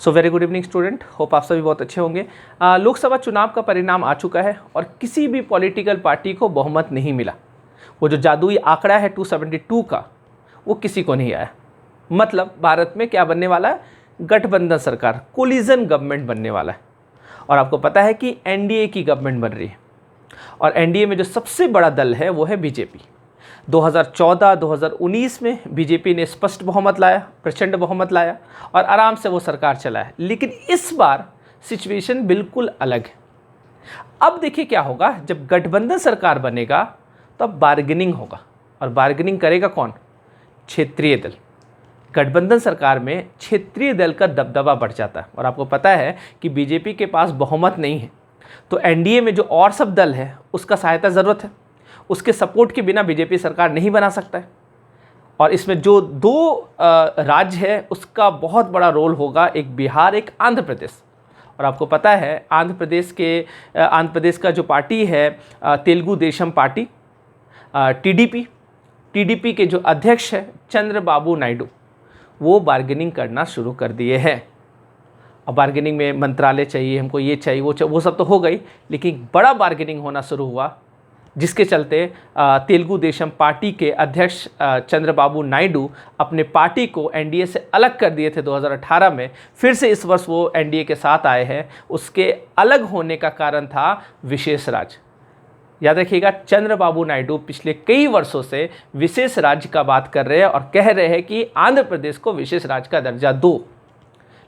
So very good evening student, hope आप सभी बहुत अच्छे होंगे। लोकसभा चुनाव का परिणाम आ चुका है और किसी भी पॉलिटिकल पार्टी को बहुमत नहीं मिला। वो जो जादुई आंकड़ा है 272 का, वो किसी को नहीं आया। मतलब भारत में क्या बनने वाला है? गठबंधन सरकार, कोलिजन गवर्नमेंट बनने वाला है। और आपको पता है कि एनडीए की गवर्नमेंट बन रही है और एनडीए में जो सबसे बड़ा दल है वो है बीजेपी। 2014-2019 में बीजेपी ने स्पष्ट बहुमत लाया, प्रचंड बहुमत लाया और आराम से वो सरकार चलाया। लेकिन इस बार सिचुएशन बिल्कुल अलग है। अब देखिए क्या होगा, जब गठबंधन सरकार बनेगा तो अब बार्गेनिंग होगा। और बार्गेनिंग करेगा कौन? क्षेत्रीय दल। गठबंधन सरकार में क्षेत्रीय दल का दबदबा बढ़ जाता है। और आपको पता है कि बीजेपी के पास बहुमत नहीं है, तो एनडीए में जो और सब दल है उसका सहायता ज़रूरत है। उसके सपोर्ट के बिना बीजेपी सरकार नहीं बना सकता है। और इसमें जो दो राज्य है उसका बहुत बड़ा रोल होगा, एक बिहार, एक आंध्र प्रदेश। और आपको पता है आंध्र प्रदेश का जो पार्टी है तेलुगु देशम पार्टी, टीडीपी के जो अध्यक्ष है चंद्रबाबू नायडू, वो बार्गेनिंग करना शुरू कर दिए हैं। अब बार्गेनिंग में मंत्रालय चाहिए, हमको ये चाहिए, वो सब तो हो गई, लेकिन बड़ा बार्गेनिंग होना शुरू हुआ, जिसके चलते तेलुगु देशम पार्टी के अध्यक्ष चंद्रबाबू नायडू अपने पार्टी को एनडीए से अलग कर दिए थे 2018 में। फिर से इस वर्ष वो एनडीए के साथ आए हैं। उसके अलग होने का कारण था विशेष राज्य। याद रखिएगा, चंद्रबाबू नायडू पिछले कई वर्षों से विशेष राज्य का बात कर रहे हैं और कह रहे हैं कि आंध्र प्रदेश को विशेष राज्य का दर्जा दो।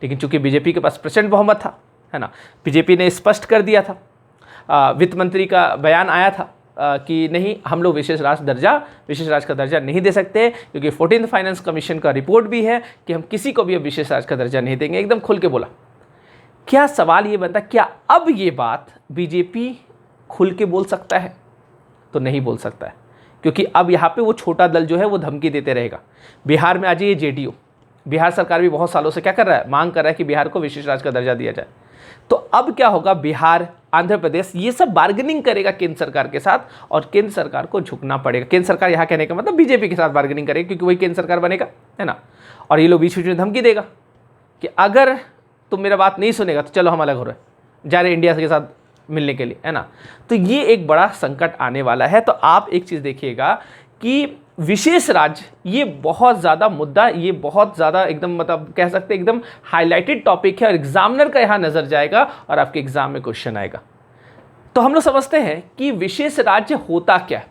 लेकिन चूंकि बीजेपी के पास प्रचंड बहुमत था, है ना, बीजेपी ने स्पष्ट कर दिया था, वित्त मंत्री का बयान आया था कि नहीं, हम लोग विशेष राज्य का दर्जा नहीं दे सकते, क्योंकि 14th फाइनेंस कमीशन का रिपोर्ट भी है कि हम किसी को भी अब विशेष राज्य का दर्जा नहीं देंगे। एकदम खुल के बोला। क्या सवाल ये बनता, क्या अब ये बात बीजेपी खुल के बोल सकता है? तो नहीं बोल सकता है, क्योंकि अब यहाँ पे वो छोटा दल जो है वो धमकी देते रहेगा। बिहार में आ जाइए, जेडीयू, बिहार सरकार भी बहुत सालों से क्या कर रहा है, मांग कर रहा है कि बिहार को विशेष राज्य का दर्जा दिया जाए। तो अब क्या होगा, बिहार, आंध्र प्रदेश, ये सब बार्गेनिंग करेगा केंद्र सरकार के साथ और केंद्र सरकार को झुकना पड़ेगा। केंद्र सरकार यहाँ कहने का मतलब बीजेपी के साथ बार्गेनिंग करेगी, क्योंकि वही केंद्र सरकार बनेगा, है ना। और ये लोग बीच बीच में धमकी देगा कि अगर तुम मेरा बात नहीं सुनेगा तो चलो हम अलग हो रहे, जा रहे इंडिया के साथ मिलने के लिए, है ना। तो ये एक बड़ा संकट आने वाला है। तो आप एक चीज़ देखिएगा कि विशेष राज्य, ये बहुत ज़्यादा मुद्दा, ये बहुत ज़्यादा एकदम मतलब कह सकते हैं एकदम हाईलाइटेड टॉपिक है और एग्जामिनर का यहाँ नज़र जाएगा और आपके एग्जाम में क्वेश्चन आएगा। तो हम लोग समझते हैं कि विशेष राज्य होता क्या है।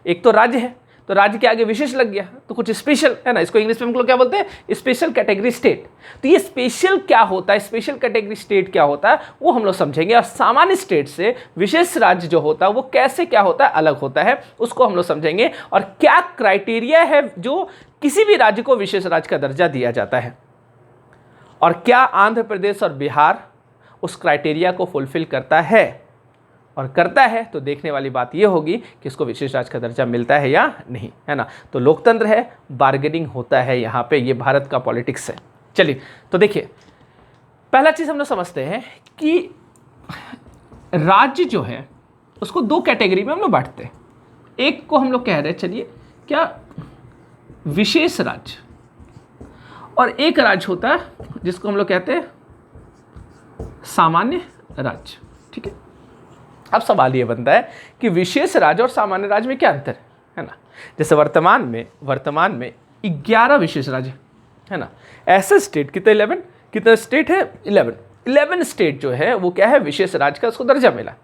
एक तो राज्य है, तो राज्य के आगे विशेष लग गया तो कुछ स्पेशल, है ना। इसको इंग्लिश में हम लोग क्या बोलते हैं, स्पेशल कैटेगरी स्टेट। तो ये स्पेशल क्या होता है, स्पेशल कैटेगरी स्टेट क्या होता है, वो हम लोग समझेंगे। और सामान्य स्टेट से विशेष राज्य जो होता है वो कैसे क्या होता है, अलग होता है, उसको हम लोग समझेंगे। और क्या क्राइटेरिया है जो किसी भी राज्य को विशेष राज्य का दर्जा दिया जाता है, और क्या आंध्र प्रदेश और बिहार उस क्राइटेरिया को फुलफिल करता है। और करता है तो देखने वाली बात यह होगी कि इसको विशेष राज्य का दर्जा मिलता है या नहीं, है ना। तो लोकतंत्र है, बार्गेनिंग होता है यहाँ पे, ये भारत का पॉलिटिक्स है। चलिए तो देखिए, पहला चीज़ हम लोग समझते हैं कि राज्य जो है उसको दो कैटेगरी में हम लोग बांटते हैं। एक को हम लोग कह रहे हैं, चलिए क्या, विशेष राज्य, और एक राज्य होता है जिसको हम लोग कहते हैं सामान्य राज्य। ठीक है, अब सवाल ये बनता है कि विशेष राज्य और सामान्य राज्य में क्या अंतर है ना। जैसे वर्तमान में 11 विशेष राज्य, है ना। ऐसे स्टेट कितने, 11, कितने स्टेट है, 11 स्टेट जो है वो क्या है, विशेष राज्य का उसको दर्जा मिला।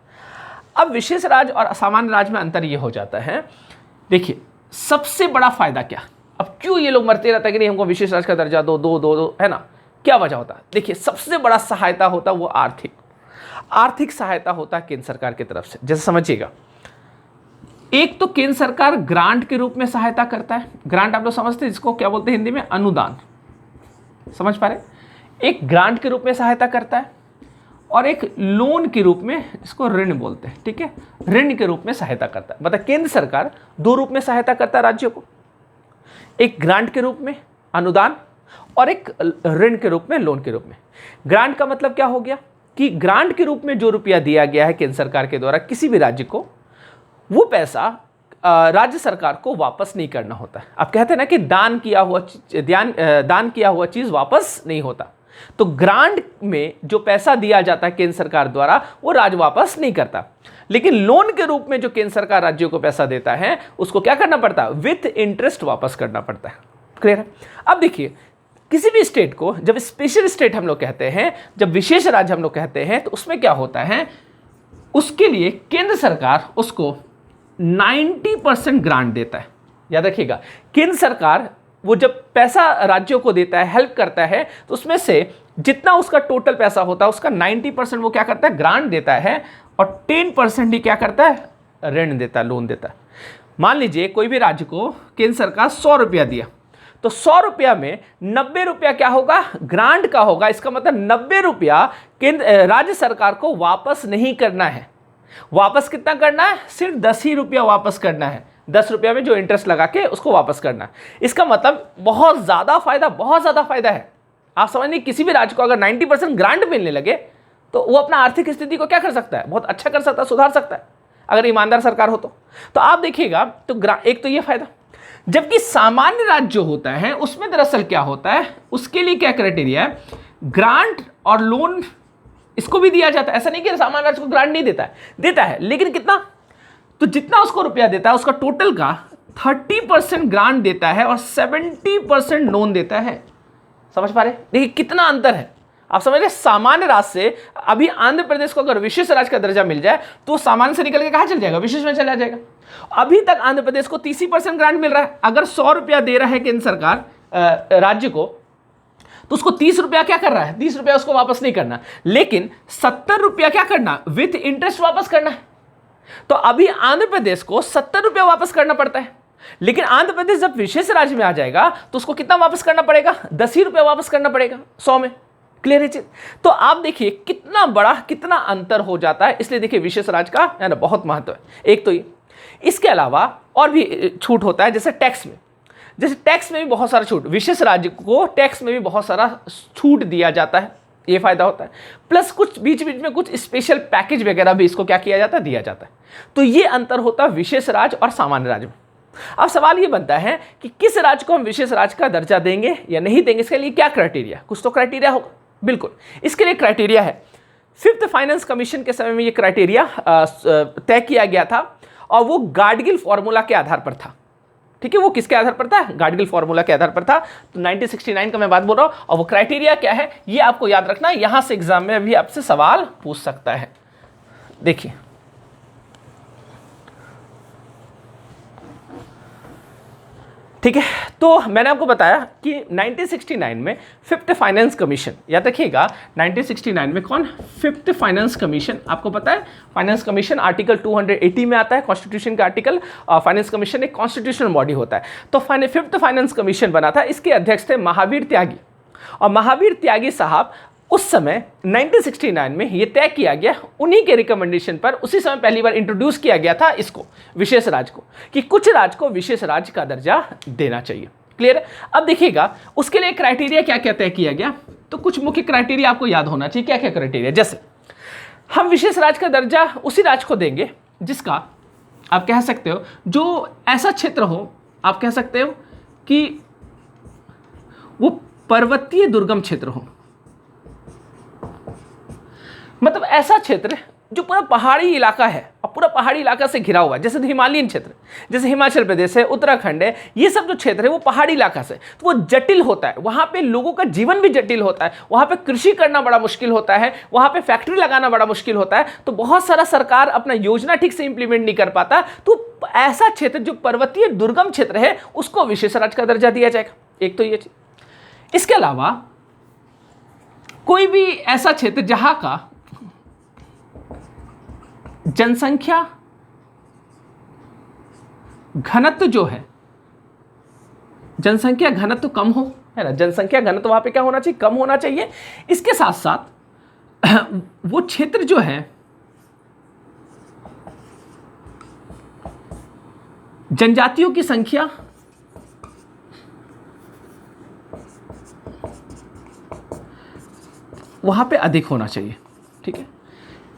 अब विशेष राज्य और सामान्य राज्य में अंतर ये हो जाता है, देखिए सबसे बड़ा फायदा क्या, अब क्यों ये लोग मरते रहता है कि नहीं हमको विशेष राज्य का दर्जा दो, है ना, क्या वजह होता है। देखिए सबसे बड़ा सहायता होता है वो आर्थिक सहायता होता है केंद्र सरकार की तरफ से। जैसे समझिएगा, एक तो केंद्र सरकार ग्रांट के रूप में सहायता करता है। ग्रांट आप लोग समझते हैं, जिसको क्या बोलते हैं हिंदी में, अनुदान, समझ पा रहे। एक ग्रांट के रूप में सहायता करता है और एक लोन के रूप में, इसको ऋण बोलते हैं। ठीक है, ऋण के रूप में सहायता करता है। मतलब केंद्र सरकार दो रूप में सहायता करता है राज्यों को, एक ग्रांट के रूप में अनुदान और एक ऋण के रूप में, लोन के रूप में। ग्रांट का मतलब क्या हो गया कि ग्रांट के रूप में जो रुपया दिया गया है केंद्र सरकार के द्वारा किसी भी राज्य को, वो पैसा राज्य सरकार को वापस नहीं करना होता है। आप कहते हैं ना कि दान किया हुआ चीज़ वापस नहीं होता। तो ग्रांट में जो पैसा दिया जाता है केंद्र सरकार द्वारा वो राज्य वापस नहीं करता, लेकिन लोन के रूप में जो केंद्र सरकार राज्यों को पैसा देता है उसको क्या करना पड़ता है, विथ इंटरेस्ट वापस करना पड़ता है। क्लियर है? अब देखिए, किसी भी स्टेट को जब स्पेशल स्टेट हम लोग कहते हैं, जब विशेष राज्य हम लोग कहते हैं, तो उसमें क्या होता है, उसके लिए केंद्र सरकार उसको 90% ग्रांट देता है। याद रखिएगा, केंद्र सरकार वो जब पैसा राज्यों को देता है, हेल्प करता है, तो उसमें से जितना उसका टोटल पैसा होता है उसका 90% वो क्या करता है, ग्रांट देता है, और 10% ही क्या करता है, ऋण देता है, लोन देता है। मान लीजिए कोई भी राज्य को केंद्र सरकार 100 रुपया दिया, तो 100 रुपया में 90 रुपया क्या होगा, ग्रांट का होगा। इसका मतलब 90 रुपया केंद्र राज्य सरकार को वापस नहीं करना है। वापस कितना करना है, सिर्फ 10 ही रुपया वापस करना है। 10 रुपया में जो इंटरेस्ट लगा के उसको वापस करना है। इसका मतलब बहुत ज़्यादा फायदा है। आप समझिए, किसी भी राज्य को अगर 90% ग्रांट मिलने लगे तो वो अपना आर्थिक स्थिति को क्या कर सकता है, बहुत अच्छा कर सकता है, सुधार सकता है, अगर ईमानदार सरकार हो तो आप देखिएगा, तो एक तो ये फायदा। जबकि सामान्य राज्य जो होता है उसमें दरअसल क्या होता है, उसके लिए क्या क्राइटेरिया है, ग्रांट और लोन इसको भी दिया जाता है। ऐसा नहीं कि सामान्य राज्य को ग्रांट नहीं देता है, लेकिन कितना, तो जितना उसको रुपया देता है उसका टोटल का 30% ग्रांट देता है और 70% लोन देता है। समझ पा रहे? देखिए कितना अंतर है। आप समझ रहे, सामान्य राज्य से अभी आंध्र प्रदेश को अगर विशेष राज्य का दर्जा मिल जाए तो सामान्य से निकल के कहां चल जाएगा, विशेष में चला जाएगा। अभी तक आंध्र प्रदेश को 30% ग्रांट मिल रहा है। अगर 100 रुपया दे रहा है केंद्र सरकार राज्य को, तो उसको 30 रुपया क्या कर रहा है, 30 रुपया उसको वापस नहीं करना, लेकिन 70 रुपया क्या करना, विथ इंटरेस्ट वापस करना है। तो अभी आंध्र प्रदेश को 70 रुपया वापस करना पड़ता है, लेकिन आंध्र प्रदेश जब विशेष राज्य में आ जाएगा तो उसको कितना वापस करना पड़ेगा, 10 ही रुपया वापस करना पड़ेगा 100 में। क्लियर है चीज? तो आप देखिए कितना अंतर हो जाता है। इसलिए देखिए विशेष राज्य का है ना बहुत महत्व है। एक तो ये, इसके अलावा और भी छूट होता है, जैसे टैक्स में भी बहुत सारा छूट, विशेष राज्य को टैक्स में भी बहुत सारा छूट दिया जाता है, ये फायदा होता है। प्लस कुछ बीच में कुछ स्पेशल पैकेज वगैरह भी इसको क्या किया जाता है, दिया जाता है। तो ये अंतर होता है विशेष राज्य और सामान्य राज्य में। अब सवाल ये बनता है कि किस राज्य को हम विशेष राज्य का दर्जा देंगे या नहीं देंगे, इसके लिए क्या क्राइटेरिया, कुछ तो क्राइटेरिया होगा। बिल्कुल, इसके लिए क्राइटेरिया है। 5th फाइनेंस कमीशन के समय में ये क्राइटेरिया तय किया गया था, और वो गाडगिल फॉर्मूला के आधार पर था। ठीक है, वो किसके आधार पर था, गाडगिल फॉर्मूला के आधार पर था। तो 1969 का मैं बात बोल रहा हूं, और वो क्राइटेरिया क्या है ये आपको याद रखना है। यहां से एग्जाम में भी आपसे सवाल पूछ सकता है। देखिए, ठीक है, तो मैंने आपको बताया कि 1969 में 5th फाइनेंस कमीशन, याद रखिएगा 1969 में कौन, 5th फाइनेंस कमीशन। आपको पता है फाइनेंस कमीशन आर्टिकल 280 में आता है कॉन्स्टिट्यूशन का आर्टिकल। फाइनेंस कमीशन एक कॉन्स्टिट्यूशनल बॉडी होता है। तो 5th फाइनेंस कमीशन बना था, इसके अध्यक्ष थे महावीर त्यागी। और महावीर त्यागी साहब उस समय 1969 में ये तय किया गया, उन्हीं के रिकमेंडेशन पर उसी समय पहली बार इंट्रोड्यूस किया गया था इसको, विशेष राज्य को, कि कुछ राज्य को विशेष राज्य का दर्जा देना चाहिए। क्लियर है? अब देखिएगा उसके लिए क्राइटेरिया क्या क्या तय किया गया। तो कुछ मुख्य क्राइटेरिया आपको याद होना चाहिए। क्या क्या क्राइटेरिया, जैसे हम विशेष राज्य का दर्जा उसी राज्य को देंगे जिसका, आप कह सकते हो, जो ऐसा क्षेत्र हो, आप कह सकते हो कि वो पर्वतीय दुर्गम क्षेत्र हो, मतलब ऐसा क्षेत्र जो पूरा पहाड़ी इलाका है और पूरा पहाड़ी इलाका से घिरा हुआ है, जैसे हिमालयन क्षेत्र, जैसे हिमाचल प्रदेश है, उत्तराखंड है, ये सब जो क्षेत्र है वो पहाड़ी इलाका से, तो वो जटिल होता है, वहाँ पे लोगों का जीवन भी जटिल होता है, वहाँ पे कृषि करना बड़ा मुश्किल होता है, वहाँ पे फैक्ट्री लगाना बड़ा मुश्किल होता है। तो बहुत सारा सरकार अपना योजना ठीक से इंप्लीमेंट नहीं कर पाता। तो ऐसा क्षेत्र जो पर्वतीय दुर्गम क्षेत्र है उसको विशेष राज्य का दर्जा दिया जाएगा। एक तो ये चीज। इसके अलावा कोई भी ऐसा क्षेत्र जहाँ का जनसंख्या घनत्व जो है, जनसंख्या घनत्व कम हो, है ना, जनसंख्या घनत्व वहां पे क्या होना चाहिए, कम होना चाहिए। इसके साथ साथ वो क्षेत्र जो है जनजातियों की संख्या वहां पे अधिक होना चाहिए। ठीक है,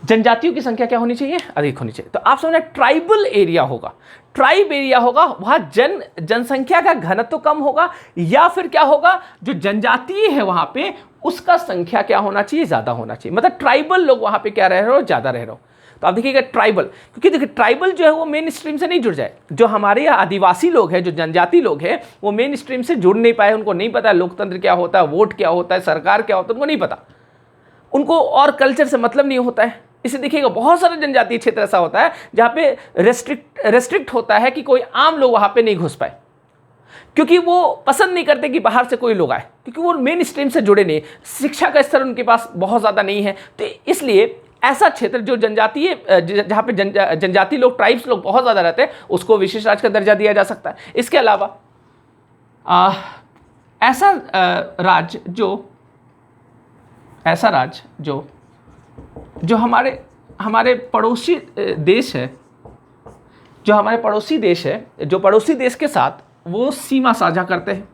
जनजातियों की संख्या क्या होनी चाहिए, अधिक होनी चाहिए। तो आप समझना ट्राइबल एरिया होगा, ट्राइब एरिया होगा, वहां जनसंख्या का घनत्व कम होगा, या फिर क्या होगा, जो जनजाति है वहां पे उसका संख्या क्या होना चाहिए, ज़्यादा होना चाहिए। मतलब ट्राइबल लोग वहाँ पे क्या रह रहे हो, ज़्यादा रह रहे हो। तो आप देखिएगा ट्राइबल, क्योंकि देखिए ट्राइबल जो है वो मेन स्ट्रीम से नहीं जुड़ जाए। जो हमारे यहाँ आदिवासी लोग हैं, जो जनजाति लोग हैं, वो मेन स्ट्रीम से जुड़ नहीं पाए, उनको नहीं पता लोकतंत्र क्या होता है, वोट क्या होता है, सरकार क्या होता है, उनको नहीं पता, उनको और कल्चर से मतलब नहीं होता है। इसे देखिएगा बहुत सारे जनजातीय क्षेत्र ऐसा होता है जहाँ पे रेस्ट्रिक्ट होता है कि कोई आम लोग वहाँ पे नहीं घुस पाए, क्योंकि वो पसंद नहीं करते कि बाहर से कोई लोग आए, क्योंकि वो मेन स्ट्रीम से जुड़े नहीं, शिक्षा का स्तर उनके पास बहुत ज़्यादा नहीं है। तो इसलिए ऐसा क्षेत्र जो जनजातीय, जहाँ पे जनजाति लोग, ट्राइब्स लोग बहुत ज़्यादा रहते हैं, उसको विशेष राज्य का दर्जा दिया जा सकता है। इसके अलावा ऐसा राज्य जो हमारे पड़ोसी देश है, जो पड़ोसी देश के साथ वो सीमा साझा करते हैं,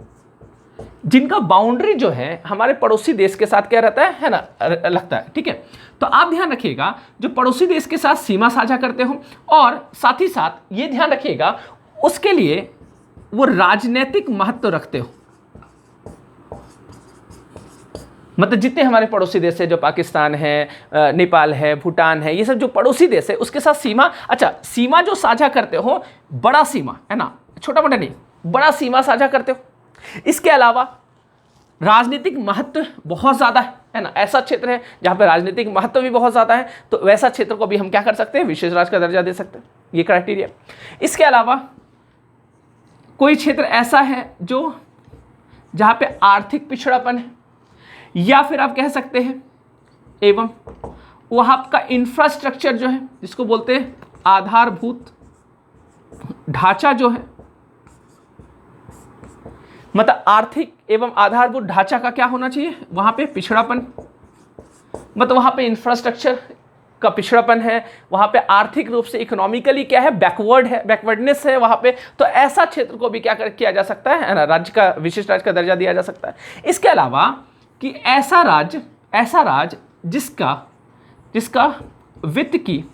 जिनका बाउंड्री जो है हमारे पड़ोसी देश के साथ क्या रहता है ना, लगता है। ठीक है, तो आप ध्यान रखिएगा जो पड़ोसी देश के साथ सीमा साझा करते हो, और साथ ही साथ ये ध्यान रखिएगा उसके लिए वो राजनीतिक महत्व रखते हो। मतलब जितने हमारे पड़ोसी देश है, जो पाकिस्तान है, नेपाल है, भूटान है, ये सब जो पड़ोसी देश है उसके साथ सीमा, अच्छा सीमा जो साझा करते हो, बड़ा सीमा है ना, छोटा मोटा नहीं, बड़ा सीमा साझा करते हो। इसके अलावा राजनीतिक महत्व बहुत ज़्यादा है ना, ऐसा क्षेत्र है जहाँ पे राजनीतिक महत्व भी बहुत ज़्यादा है, तो वैसा क्षेत्र को भी हम क्या कर सकते हैं, विशेष राज्य का दर्जा दे सकते हैं, ये क्राइटेरिया। इसके अलावा कोई क्षेत्र ऐसा है जो जहाँ पे आर्थिक पिछड़ापन है, या फिर आप कह सकते हैं एवं वहाँ का इंफ्रास्ट्रक्चर जो है, जिसको बोलते हैं आधारभूत ढांचा जो है, मतलब आर्थिक एवं आधारभूत ढांचा का क्या होना चाहिए, वहाँ पे पिछड़ापन, मतलब वहाँ पे इंफ्रास्ट्रक्चर का पिछड़ापन है, वहाँ पे आर्थिक रूप से इकोनॉमिकली क्या है, बैकवर्डनेस है वहाँ पे। तो ऐसा क्षेत्र को भी क्या किया जा सकता है ना, राज्य का, विशिष्ट राज्य का दर्जा दिया जा सकता है। इसके अलावा कि ऐसा राज्य जिसका वित्त की,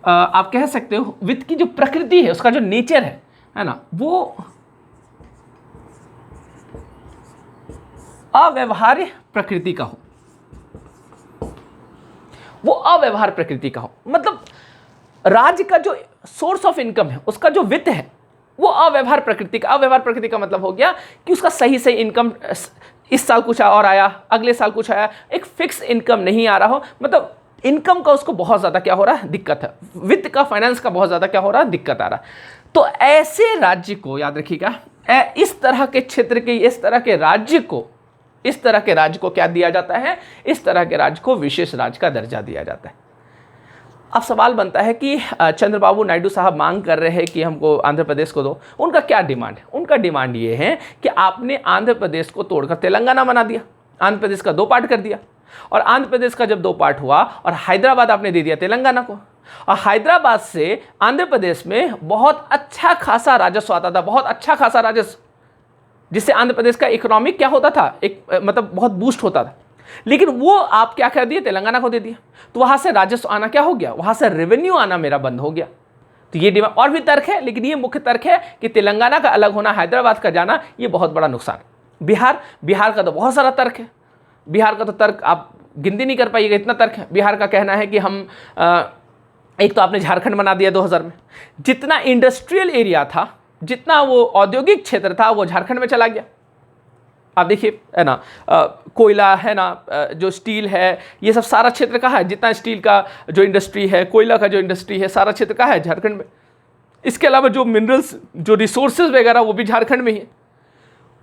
आप कह सकते हो वित्त की जो प्रकृति है, उसका जो नेचर है ना, वो अव्यवहार्य प्रकृति का हो, मतलब राज्य का जो सोर्स ऑफ इनकम है, उसका जो वित्त है वो अव्यवहार प्रकृति का मतलब हो गया कि उसका सही इनकम, इस साल कुछ और आया, अगले साल कुछ आया, एक फिक्स इनकम नहीं आ रहा हो, मतलब इनकम का उसको बहुत ज़्यादा क्या हो रहा है, दिक्कत है, वित्त का, फाइनेंस का बहुत ज़्यादा क्या हो रहा है, दिक्कत आ रहा है। तो ऐसे राज्य को याद रखिएगा, इस तरह के क्षेत्र के, इस तरह के राज्य को क्या दिया जाता है, इस तरह के राज्य को विशेष राज्य का दर्जा दिया जाता है। अब सवाल बनता है कि चंद्रबाबू नायडू साहब मांग कर रहे हैं कि हमको आंध्र प्रदेश को दो, उनका क्या डिमांड है? उनका डिमांड ये है कि आपने आंध्र प्रदेश को तोड़कर तेलंगाना बना दिया, आंध्र प्रदेश का 2 पार्ट कर दिया, और आंध्र प्रदेश का जब 2 पार्ट हुआ और हैदराबाद आपने दे दिया तेलंगाना को, और हैदराबाद से आंध्र प्रदेश में बहुत अच्छा खासा राजस्व आता था, बहुत अच्छा खासा राजस्व, जिससे आंध्र प्रदेश का इकोनॉमिक क्या होता था, एक मतलब बहुत बूस्ट होता था। लेकिन वो आप क्या कर दिए, तेलंगाना को दे दिया, तो वहां से राजस्व आना क्या हो गया, वहां से रेवेन्यू आना मेरा बंद हो गया। तो ये डिमांड, और भी तर्क है, लेकिन ये मुख्य तर्क है कि तेलंगाना का अलग होना, हैदराबाद का जाना, ये बहुत बड़ा नुकसान। बिहार का तो बहुत सारा तर्क है, बिहार का तो तर्क आप गिनती नहीं कर पाइएगा, इतना तर्क है। बिहार का कहना है कि हम एक तो आपने झारखंड बना दिया 2000 में, जितना इंडस्ट्रियल एरिया था, जितना वो औद्योगिक क्षेत्र था, वो झारखंड में चला गया। आप देखिए है ना, कोयला है ना, जो स्टील है, ये सब सारा क्षेत्र कहाँ है, जितना स्टील का जो इंडस्ट्री है, कोयला का जो इंडस्ट्री है, सारा क्षेत्र कहाँ है, झारखंड में। इसके अलावा जो मिनरल्स, जो रिसोर्सेज वगैरह, वो भी झारखंड में ही है,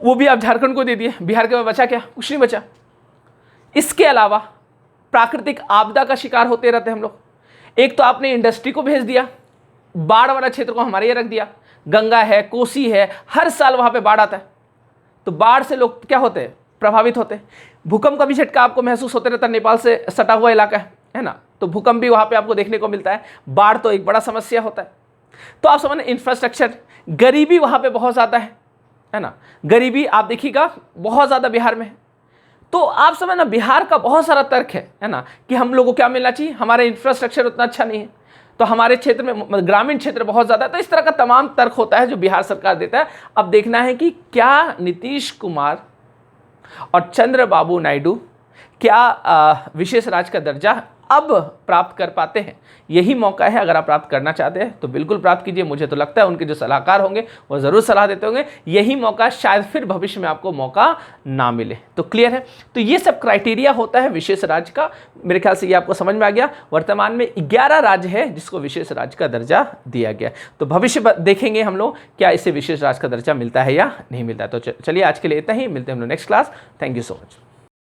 वो भी आप झारखंड को दे दिए। बिहार के में बचा क्या, कुछ नहीं बचा। इसके अलावा प्राकृतिक आपदा का शिकार होते रहते हम लोग। एक तो आपने इंडस्ट्री को भेज दिया, बाढ़ वाला क्षेत्र को हमारे यहाँ रख दिया, गंगा है, कोसी है, हर साल वहाँ पे बाढ़ आता है, तो बाढ़ से लोग क्या होते हैं, प्रभावित होते हैं। भूकंप का भी झटका आपको महसूस होते रहता है, नेपाल से सटा हुआ इलाका है ना, तो भूकंप भी वहाँ पे आपको देखने को मिलता है। बाढ़ तो एक बड़ा समस्या होता है। तो आप समझ, इंफ्रास्ट्रक्चर, गरीबी वहाँ पे बहुत ज़्यादा है ना, गरीबी आप देखिएगा बहुत ज़्यादा बिहार में है। तो आप समझना, बिहार का बहुत सारा तर्क है ना, कि हम लोगों को क्या मिलना चाहिए, हमारा इंफ्रास्ट्रक्चर उतना अच्छा नहीं है, तो हमारे क्षेत्र में ग्रामीण क्षेत्र बहुत ज़्यादा है। तो इस तरह का तमाम तर्क होता है जो बिहार सरकार देता है। अब देखना है कि क्या नीतीश कुमार और चंद्रबाबू नायडू क्या विशेष राज्य का दर्जा अब प्राप्त कर पाते हैं? यही मौका है। अगर आप प्राप्त करना चाहते हैं तो बिल्कुल प्राप्त कीजिए। मुझे तो लगता है उनके जो सलाहकार होंगे वो ज़रूर सलाह देते होंगे। यही मौका, शायद फिर भविष्य में आपको मौका ना मिले। तो क्लियर है। तो ये सब क्राइटेरिया होता है विशेष राज्य का। मेरे ख्याल से ये आपको समझ में आ गया। वर्तमान में 11 राज्य है जिसको विशेष राज्य का दर्जा दिया गया। तो भविष्य देखेंगे हम लोग क्या इसे विशेष राज्य का दर्जा मिलता है या नहीं मिलता है। तो चलिए आज के लिए इतना ही। मिलते हैं हम लोग next class. Thank you so much.